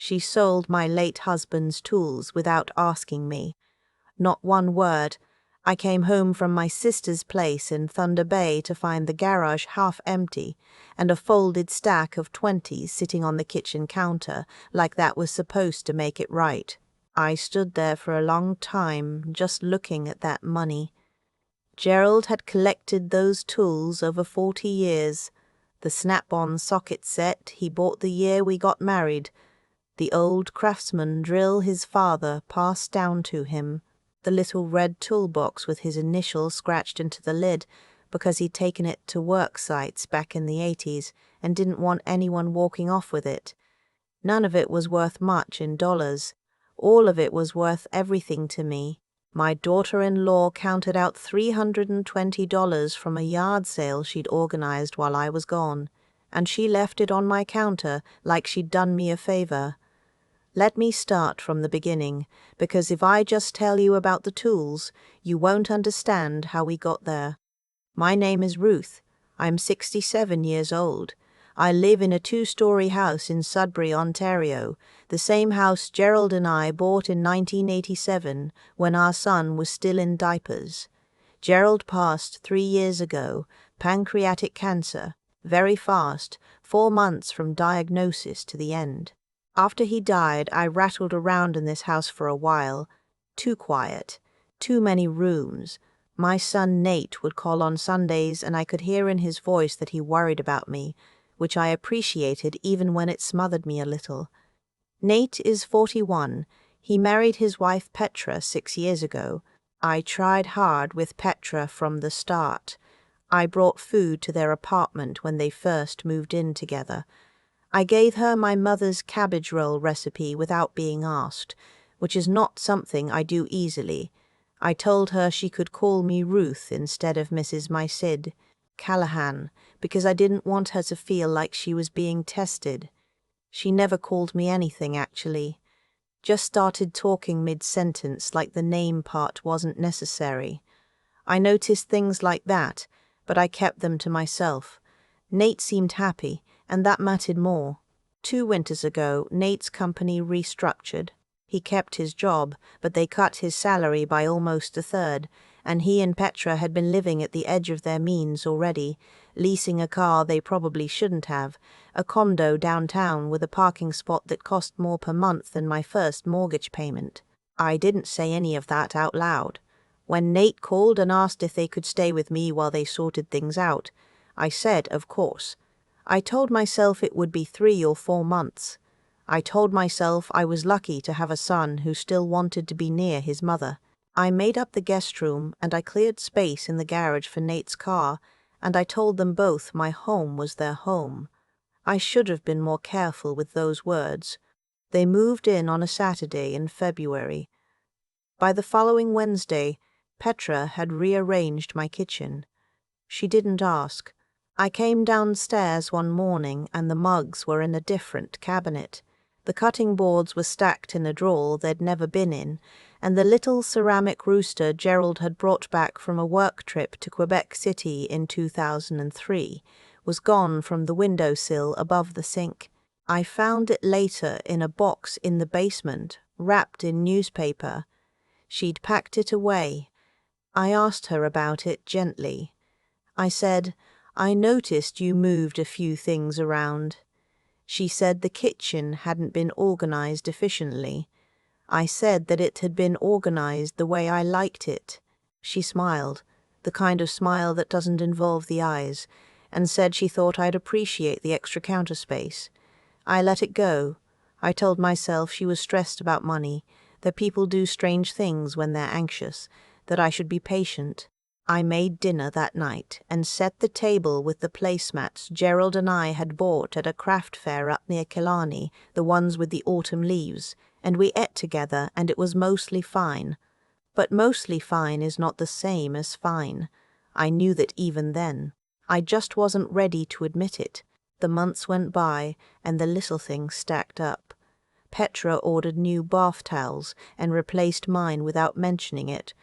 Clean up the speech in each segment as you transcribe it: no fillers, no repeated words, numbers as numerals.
She sold my late husband's tools without asking me. Not one word. I came home from my sister's place in Thunder Bay to find the garage half empty and a folded stack of 20s sitting on the kitchen counter, like that was supposed to make it right. I stood there for a long time, just looking at that money. Gerald had collected those tools over 40 years. The snap-on socket set he bought the year we got married. The old craftsman drill his father passed down to him. The little red toolbox with his initials scratched into the lid because he'd taken it to work sites back in the 80s and didn't want anyone walking off with it. None of it was worth much in dollars. All of it was worth everything to me. My daughter-in-law counted out $320 from a yard sale she'd organized while I was gone, and she left it on my counter like she'd done me a favor. Let me start from the beginning, because if I just tell you about the tools, you won't understand how we got there. My name is Ruth. I'm 67 years old. I live in a 2-story house in Sudbury, Ontario, the same house Gerald and I bought in 1987 when our son was still in diapers. Gerald passed 3 years ago, pancreatic cancer, very fast, 4 months from diagnosis to the end. After he died, I rattled around in this house for a while. Too quiet, too many rooms. My son Nate would call on Sundays and I could hear in his voice that he worried about me, which I appreciated even when it smothered me a little. Nate is 41. He married his wife Petra 6 years ago. I tried hard with Petra from the start. I brought food to their apartment when they first moved in together. I gave her my mother's cabbage roll recipe without being asked, which is not something I do easily. I told her she could call me Ruth instead of Mrs. Mysid Callahan, because I didn't want her to feel like she was being tested. She never called me anything, actually. Just started talking mid-sentence like the name part wasn't necessary. I noticed things like that, but I kept them to myself. Nate seemed happy, and that mattered more. 2 winters ago, Nate's company restructured. He kept his job, but they cut his salary by almost a third, and he and Petra had been living at the edge of their means already, leasing a car they probably shouldn't have, a condo downtown with a parking spot that cost more per month than my first mortgage payment. I didn't say any of that out loud. When Nate called and asked if they could stay with me while they sorted things out, I said, of course. I told myself it would be 3 or 4 months. I told myself I was lucky to have a son who still wanted to be near his mother. I made up the guest room and I cleared space in the garage for Nate's car, and I told them both my home was their home. I should have been more careful with those words. They moved in on a Saturday in February. By the following Wednesday, Petra had rearranged my kitchen. She didn't ask. I came downstairs one morning and the mugs were in a different cabinet. The cutting boards were stacked in a drawer they'd never been in, and the little ceramic rooster Gerald had brought back from a work trip to Quebec City in 2003 was gone from the windowsill above the sink. I found it later in a box in the basement, wrapped in newspaper. She'd packed it away. I asked her about it gently. I said, "I noticed you moved a few things around." She said the kitchen hadn't been organized efficiently. I said that it had been organized the way I liked it. She smiled, the kind of smile that doesn't involve the eyes, and said she thought I'd appreciate the extra counter space. I let it go. I told myself she was stressed about money, that people do strange things when they're anxious, that I should be patient. I made dinner that night and set the table with the placemats Gerald and I had bought at a craft fair up near Killarney, the ones with the autumn leaves, and we ate together and it was mostly fine. But mostly fine is not the same as fine. I knew that even then. I just wasn't ready to admit it. The months went by and the little things stacked up. Petra ordered new bath towels and replaced mine without mentioning it.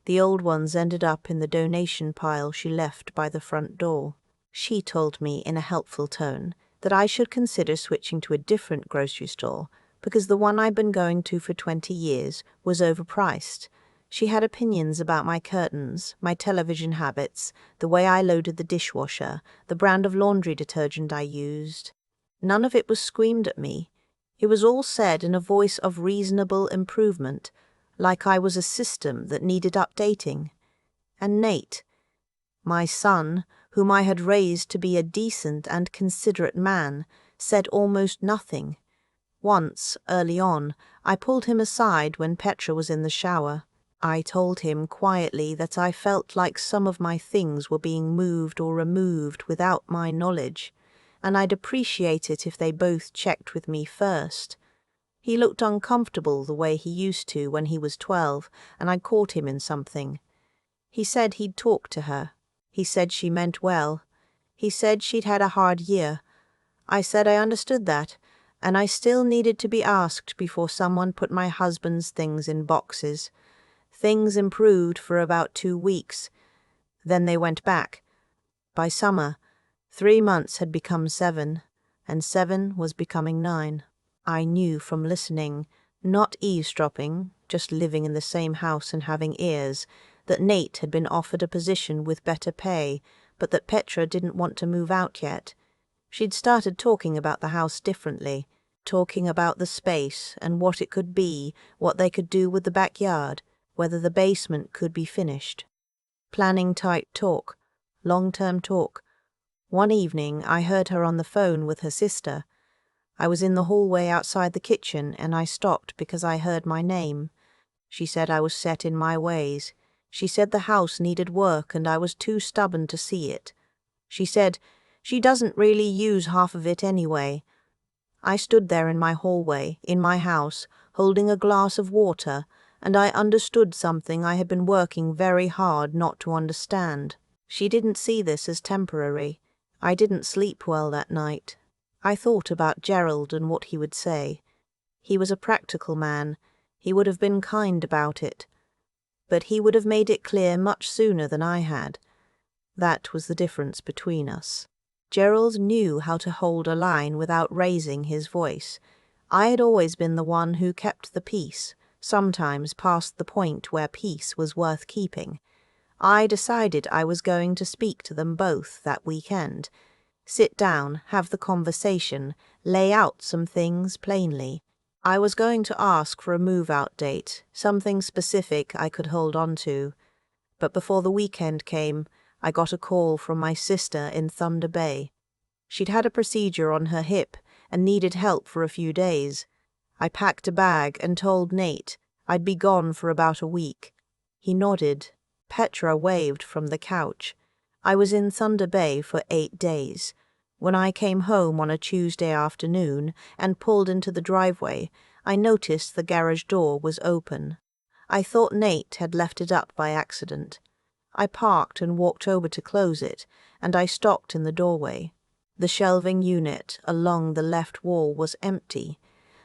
The old ones ended up in the donation pile she left by the front door. She told me in a helpful tone that I should consider switching to a different grocery store, because the one I'd been going to for 20 years was overpriced. She had opinions about my curtains, my television habits, the way I loaded the dishwasher, the brand of laundry detergent I used. None of it was screamed at me. It was all said in a voice of reasonable improvement, like I was a system that needed updating. And Nate, my son, whom I had raised to be a decent and considerate man, said almost nothing. Once, early on, I pulled him aside when Petra was in the shower. I told him quietly that I felt like some of my things were being moved or removed without my knowledge, and I'd appreciate it if they both checked with me first. He looked uncomfortable the way he used to when he was 12, and I caught him in something. He said he'd talk to her. He said she meant well. He said she'd had a hard year. I said I understood that, and I still needed to be asked before someone put my husband's things in boxes. Things improved for about 2 weeks. Then they went back. By summer, 3 months had become 7, and 7 was becoming 9. I knew from listening, not eavesdropping, just living in the same house and having ears, that Nate had been offered a position with better pay, but that Petra didn't want to move out yet. She'd started talking about the house differently, talking about the space and what it could be, what they could do with the backyard, whether the basement could be finished. Planning tight talk, long-term talk. One evening I heard her on the phone with her sister. I was in the hallway outside the kitchen and I stopped because I heard my name. She said I was set in my ways. She said the house needed work and I was too stubborn to see it. She said she doesn't really use half of it anyway. I stood there in my hallway, in my house, holding a glass of water, and I understood something I had been working very hard not to understand. She didn't see this as temporary. I didn't sleep well that night. I thought about Gerald and what he would say. He was a practical man. He would have been kind about it. But he would have made it clear much sooner than I had. That was the difference between us. Gerald knew how to hold a line without raising his voice. I had always been the one who kept the peace, sometimes past the point where peace was worth keeping. I decided I was going to speak to them both that weekend. Sit down, have the conversation, lay out some things plainly. I was going to ask for a move-out date, something specific I could hold on to. But before the weekend came, I got a call from my sister in Thunder Bay. She'd had a procedure on her hip and needed help for a few days. I packed a bag and told Nate I'd be gone for about a week. He nodded. Petra waved from the couch. I was in Thunder Bay for 8 days. When I came home on a Tuesday afternoon and pulled into the driveway, I noticed the garage door was open. I thought Nate had left it up by accident. I parked and walked over to close it, and I stopped in the doorway. The shelving unit along the left wall was empty.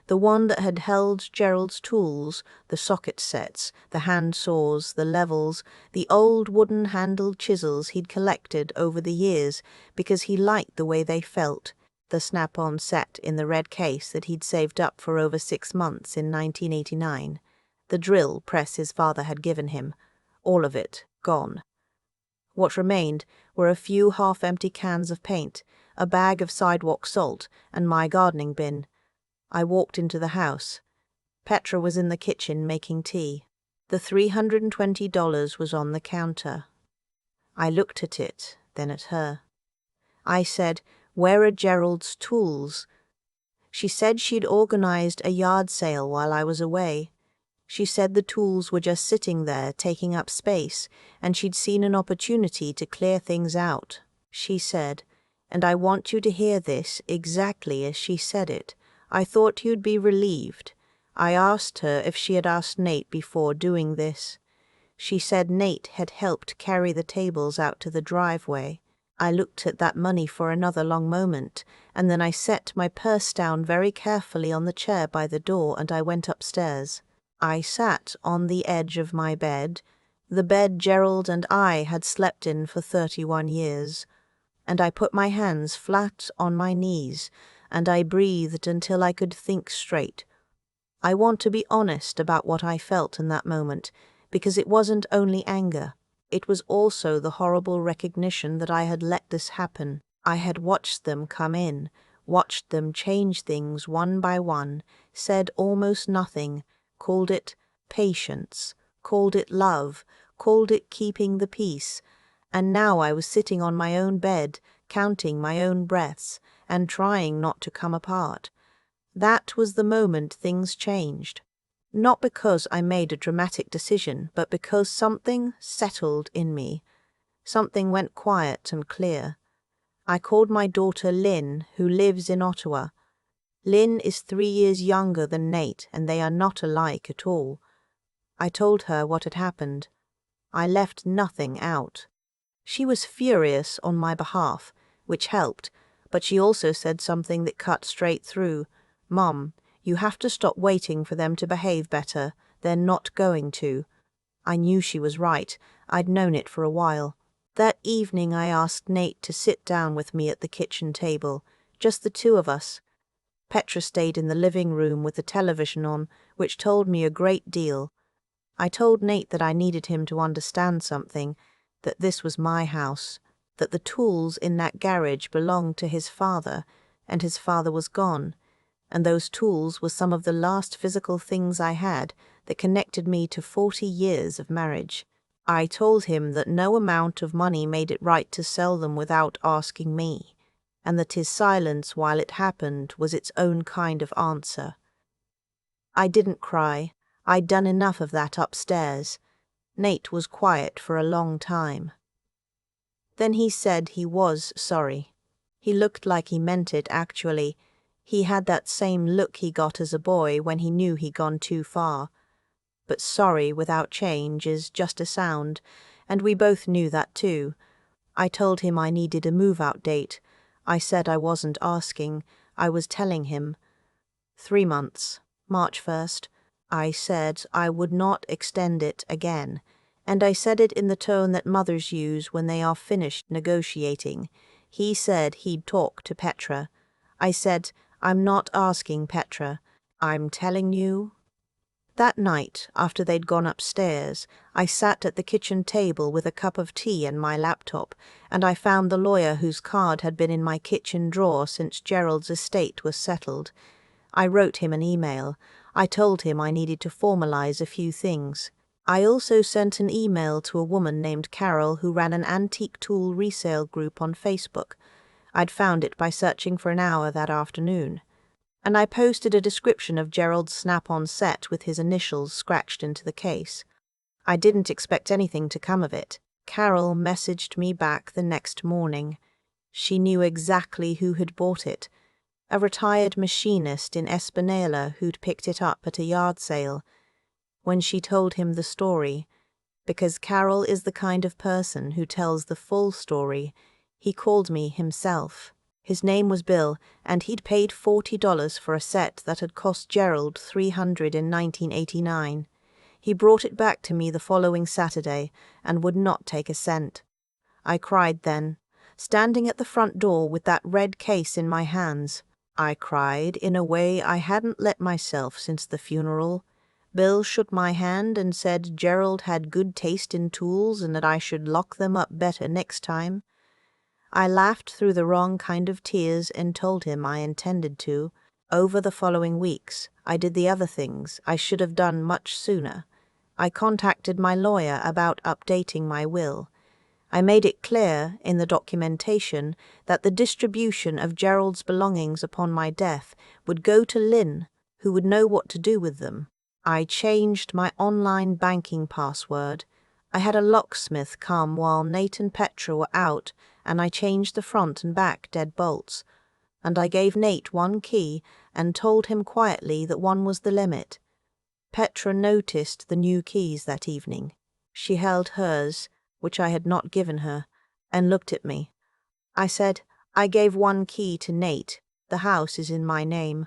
The one that had held Gerald's tools, the socket sets, the hand saws, the levels, the old wooden-handled chisels he'd collected over the years because he liked the way they felt, the snap-on set in the red case that he'd saved up for over 6 months in 1989, the drill press his father had given him, all of it gone. What remained were a few half-empty cans of paint, a bag of sidewalk salt, and my gardening bin. I walked into the house. Petra was in the kitchen making tea. The $320 was on the counter. I looked at it, then at her. I said, "Where are Gerald's tools?" She said she'd organized a yard sale while I was away. She said the tools were just sitting there, taking up space, and she'd seen an opportunity to clear things out. She said, and I want you to hear this exactly as she said it. I thought you'd be relieved. I asked her if she had asked Nate before doing this. She said Nate had helped carry the tables out to the driveway. I looked at that money for another long moment, and then I set my purse down very carefully on the chair by the door and I went upstairs. I sat on the edge of my bed, the bed Gerald and I had slept in for 31 years, and I put my hands flat on my knees, and I breathed until I could think straight, I want to be honest about what I felt in that moment, because it wasn't only anger. It was also the horrible recognition that I had let this happen. I had watched them come in, watched them change things one by one, said almost nothing, called it patience, called it love, called it keeping the peace, and now I was sitting on my own bed, counting my own breaths, and trying not to come apart. That was the moment things changed. Not because I made a dramatic decision, but because something settled in me. Something went quiet and clear. I called my daughter Lynn, who lives in Ottawa. Lynn is 3 years younger than Nate, and they are not alike at all. I told her what had happened. I left nothing out. She was furious on my behalf, which helped, but she also said something that cut straight through. "Mom, you have to stop waiting for them to behave better. They're not going to." I knew she was right. I'd known it for a while. That evening I asked Nate to sit down with me at the kitchen table, just the two of us. Petra stayed in the living room with the television on, which told me a great deal. I told Nate that I needed him to understand something, that this was my house, that the tools in that garage belonged to his father, and his father was gone, and those tools were some of the last physical things I had that connected me to 40 years of marriage. I told him that no amount of money made it right to sell them without asking me, and that his silence while it happened was its own kind of answer. I didn't cry. I'd done enough of that upstairs. Nate was quiet for a long time. Then he said he was sorry. He looked like he meant it, actually. He had that same look he got as a boy when he knew he'd gone too far. But sorry without change is just a sound, and we both knew that too. I told him I needed a move-out date. I said I wasn't asking. I was telling him. 3 months, March 1st. I said I would not extend it again, and I said it in the tone that mothers use when they are finished negotiating. He said he'd talk to Petra. I said, "I'm not asking, Petra. I'm telling you." That night, after they'd gone upstairs, I sat at the kitchen table with a cup of tea and my laptop, and I found the lawyer whose card had been in my kitchen drawer since Gerald's estate was settled. I wrote him an email. I told him I needed to formalize a few things. I also sent an email to a woman named Carol who ran an antique tool resale group on Facebook. I'd found it by searching for an hour that afternoon. And I posted a description of Gerald's Snap-on set with his initials scratched into the case. I didn't expect anything to come of it. Carol messaged me back the next morning. She knew exactly who had bought it. A retired machinist in Espanola who'd picked it up at a yard sale. When she told him the story, because Carol is the kind of person who tells the full story, he called me himself. His name was Bill, and he'd paid $40 for a set that had cost Gerald $300 in 1989. He brought it back to me the following Saturday and would not take a cent. I cried then, standing at the front door with that red case in my hands. I cried in a way I hadn't let myself since the funeral. Bill shook my hand and said Gerald had good taste in tools and that I should lock them up better next time. I laughed through the wrong kind of tears and told him I intended to. Over the following weeks, I did the other things I should have done much sooner. I contacted my lawyer about updating my will. I made it clear in the documentation that the distribution of Gerald's belongings upon my death would go to Lynn, who would know what to do with them. I changed my online banking password. I had a locksmith come while Nate and Petra were out, and I changed the front and back deadbolts. And I gave Nate one key and told him quietly that one was the limit. Petra noticed the new keys that evening. She held hers, which I had not given her, and looked at me. I said, "I gave one key to Nate. The house is in my name."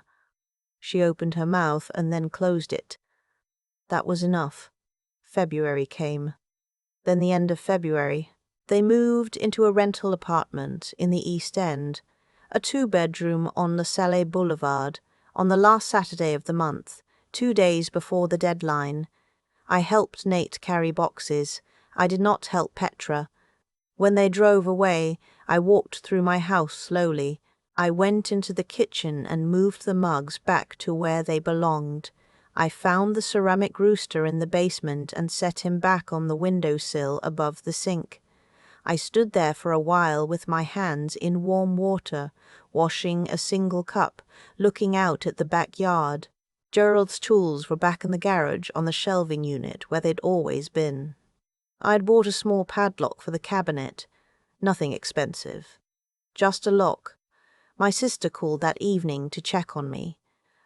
She opened her mouth and then closed it. That was enough. February came. Then the end of February. They moved into a rental apartment in the East End, a 2-bedroom on the Salé Boulevard, on the last Saturday of the month, 2 days before the deadline. I helped Nate carry boxes. I did not help Petra. When they drove away, I walked through my house slowly. I went into the kitchen and moved the mugs back to where they belonged. I found the ceramic rooster in the basement and set him back on the windowsill above the sink. I stood there for a while with my hands in warm water, washing a single cup, looking out at the backyard. Gerald's tools were back in the garage on the shelving unit where they'd always been. I'd bought a small padlock for the cabinet. Nothing expensive. Just a lock. My sister called that evening to check on me.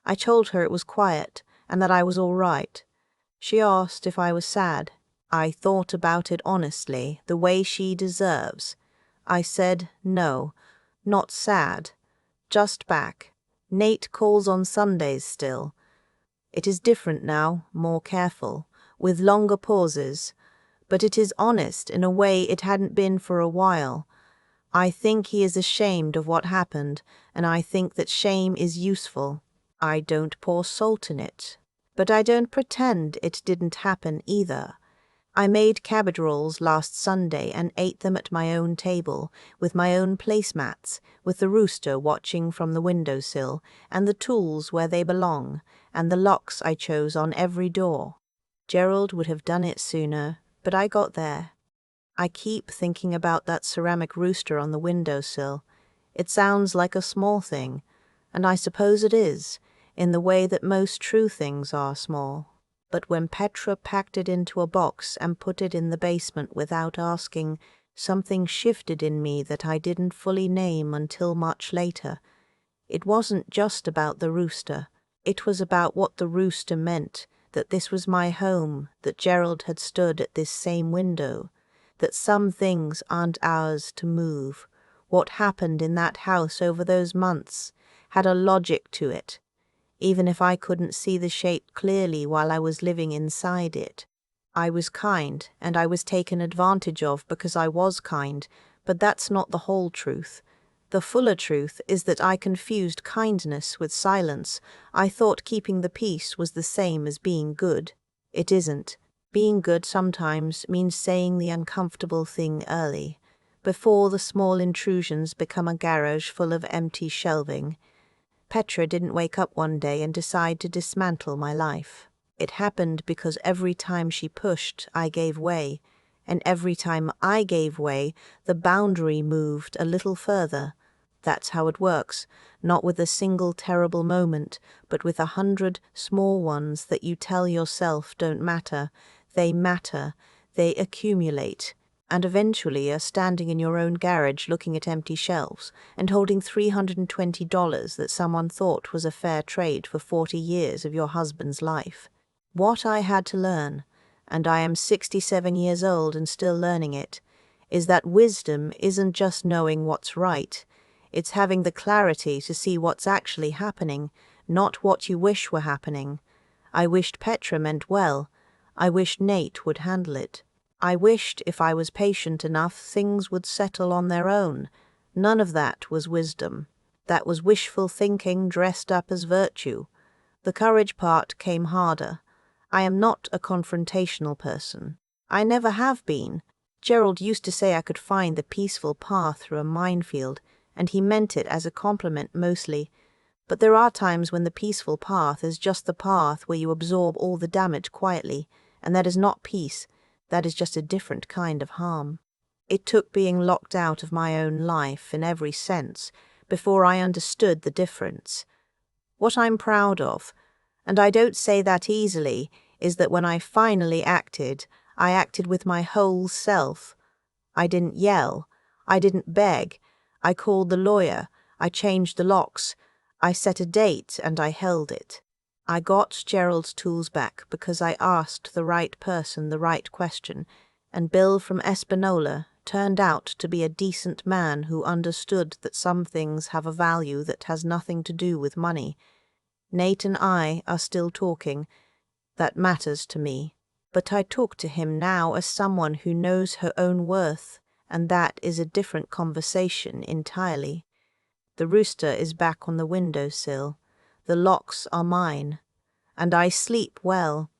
I told her it was quiet and that I was all right. She asked if I was sad. I thought about it honestly, the way she deserves. I said no, not sad. Just back. Nate calls on Sundays still. It is different now, more careful, with longer pauses, but it is honest in a way it hadn't been for a while. I think he is ashamed of what happened, and I think that shame is useful. I don't pour salt in it, but I don't pretend it didn't happen either. I made cabbage rolls last Sunday and ate them at my own table, with my own placemats, with the rooster watching from the windowsill, and the tools where they belong, and the locks I chose on every door. Gerald would have done it sooner, but I got there. I keep thinking about that ceramic rooster on the windowsill. It sounds like a small thing, and I suppose it is, in the way that most true things are small. But when Petra packed it into a box and put it in the basement without asking, something shifted in me that I didn't fully name until much later. It wasn't just about the rooster. It was about what the rooster meant, that this was my home, that Gerald had stood at this same window, that some things aren't ours to move. What happened in that house over those months had a logic to it, even if I couldn't see the shape clearly while I was living inside it. I was kind, and I was taken advantage of because I was kind, but that's not the whole truth. The fuller truth is that I confused kindness with silence. I thought keeping the peace was the same as being good. It isn't. Being good sometimes means saying the uncomfortable thing early, before the small intrusions become a garage full of empty shelving. Petra didn't wake up one day and decide to dismantle my life. It happened because every time she pushed, I gave way, and every time I gave way, the boundary moved a little further. That's how it works, not with a single terrible moment, but with 100 small ones that you tell yourself don't matter. They matter, they accumulate, and eventually are standing in your own garage looking at empty shelves and holding $320 that someone thought was a fair trade for 40 years of your husband's life. What I had to learn, and I am 67 years old and still learning it, is that wisdom isn't just knowing what's right. It's having the clarity to see what's actually happening, not what you wish were happening. I wished Petra meant well. I wished Nate would handle it. I wished if I was patient enough things would settle on their own. None of that was wisdom. That was wishful thinking dressed up as virtue. The courage part came harder. I am not a confrontational person. I never have been. Gerald used to say I could find the peaceful path through a minefield, and he meant it as a compliment mostly. But there are times when the peaceful path is just the path where you absorb all the damage quietly, and that is not peace, that is just a different kind of harm. It took being locked out of my own life in every sense before I understood the difference. What I'm proud of, and I don't say that easily, is that when I finally acted, I acted with my whole self. I didn't yell, I didn't beg, I called the lawyer, I changed the locks, I set a date and I held it. I got Gerald's tools back because I asked the right person the right question, and Bill from Espanola turned out to be a decent man who understood that some things have a value that has nothing to do with money. Nate and I are still talking. That matters to me. But I talk to him now as someone who knows her own worth, and that is a different conversation entirely. The rooster is back on the windowsill. The locks are mine. and I sleep well.